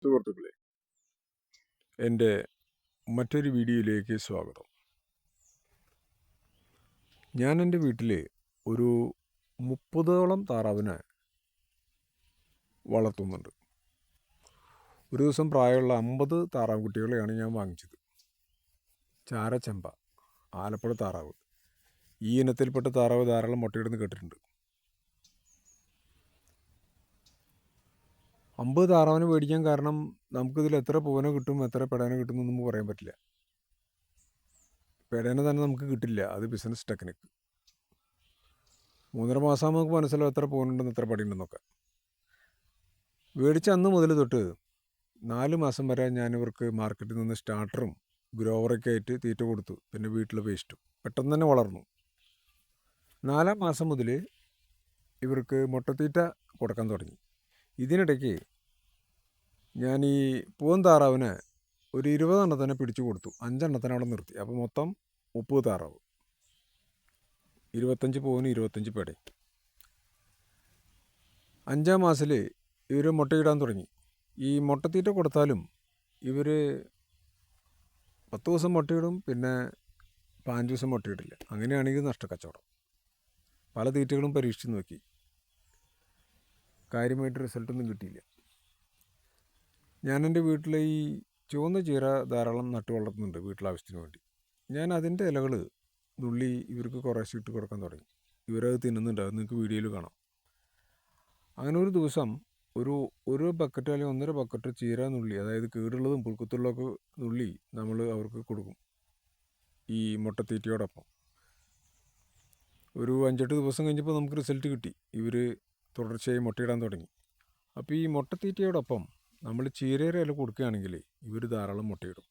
സുഹൃത്തുക്കളെ, എൻ്റെ മറ്റൊരു വീഡിയോയിലേക്ക് സ്വാഗതം. ഞാൻ എൻ്റെ വീട്ടിൽ ഒരു 30ഓളം താറാവിനെ വളർത്തുന്നുണ്ട്. ഒരു ദിവസം പ്രായമുള്ള 50 താറാവ് കുട്ടികളെയാണ് ഞാൻ വാങ്ങിച്ചത്. ചാരച്ചെമ്പ, ആലപ്പുഴ താറാവ്, ഈ ഇനത്തിൽപ്പെട്ട താറാവ് ധാരാളം മുട്ടയിടുന്ന് കേട്ടിട്ടുണ്ട്. 50 താറാവിനെ മേടിക്കാൻ കാരണം നമുക്കിതിൽ എത്ര പൂവനെ കിട്ടും, എത്ര പെടേനെ കിട്ടും എന്നൊന്നും നമുക്ക് പറയാൻ പറ്റില്ല. പെടേനെ തന്നെ നമുക്ക് കിട്ടില്ല, അത് ബിസിനസ് ടെക്നിക്ക്. 3.5 മാസം നമുക്ക് മനസ്സിലാവും എത്ര പൂവനുണ്ടെന്ന്, എത്ര പടിയുണ്ടെന്നൊക്കെ. മേടിച്ച അന്ന് മുതൽ തൊട്ട് 4 മാസം വരെ ഞാനിവർക്ക് മാർക്കറ്റിൽ നിന്ന് സ്റ്റാർട്ടറും ഗ്രോവറൊക്കെ ആയിട്ട് തീറ്റ കൊടുത്തു. പിന്നെ വീട്ടിൽ വേസ്റ്റും. പെട്ടെന്ന് തന്നെ വളർന്നു. 4-ാം മാസം മുതൽ ഇവർക്ക് മുട്ടത്തീറ്റ കൊടുക്കാൻ തുടങ്ങി. ഇതിനിടയ്ക്ക് ഞാൻ ഈ പൂവൻ താറാവിനെ ഒരു 20 എണ്ണത്തിനെ പിടിച്ചു കൊടുത്തു. 5 എണ്ണത്തിനെ അവിടെ നിർത്തി. അപ്പോൾ മൊത്തം 30 താറാവ്, 25 പൂവനും 25 പേടയും. 5-ാം മാസത്തിൽ ഇവർ മുട്ടയിടാൻ തുടങ്ങി. ഈ മുട്ടത്തീറ്റ കൊടുത്താലും ഇവർ 10 ദിവസം മുട്ടയിടും, പിന്നെ 5 ദിവസം മുട്ടയിടില്ല. അങ്ങനെയാണെങ്കിൽ നഷ്ടക്കച്ചവടം. പല തീറ്റകളും പരീക്ഷിച്ച് നോക്കി, കാര്യമായിട്ട് റിസൾട്ടൊന്നും കിട്ടിയില്ല. ഞാൻ എൻ്റെ വീട്ടിൽ ഈ ചുവന്ന ചീര ധാരാളം നട്ടു വളർത്തുന്നുണ്ട് വീട്ടിലാവശ്യത്തിന് വേണ്ടി. ഞാൻ അതിൻ്റെ ഇലകൾ നുള്ളി ഇവർക്ക് കുറേശ്ശെ ഇട്ട് കൊടുക്കാൻ തുടങ്ങി. ഇവരത് തിന്നുന്നുണ്ട്, അത് നിങ്ങൾക്ക് വീഡിയോയിൽ കാണാം. അങ്ങനെ ഒരു ദിവസം ഒരു ബക്കറ്റ് അല്ലെങ്കിൽ 1.5 ബക്കറ്റ് ചീര നുള്ളി, അതായത് കേടുള്ളതും പുഴുക്കുത്തുള്ളതൊക്കെ നുള്ളി നമ്മൾ അവർക്ക് കൊടുക്കും ഈ മുട്ടത്തീറ്റയോടൊപ്പം. ഒരു 5-8 ദിവസം കഴിഞ്ഞപ്പോൾ നമുക്ക് റിസൾട്ട് കിട്ടി. ഇവർ തുടർച്ചയായി മുട്ടയിടാൻ തുടങ്ങി. അപ്പോൾ ഈ മുട്ടത്തീറ്റയോടൊപ്പം നമ്മൾ ചീരയുടെ ഇല കൊടുക്കുകയാണെങ്കിൽ ഇവർ ധാരാളം മുട്ടയിടും.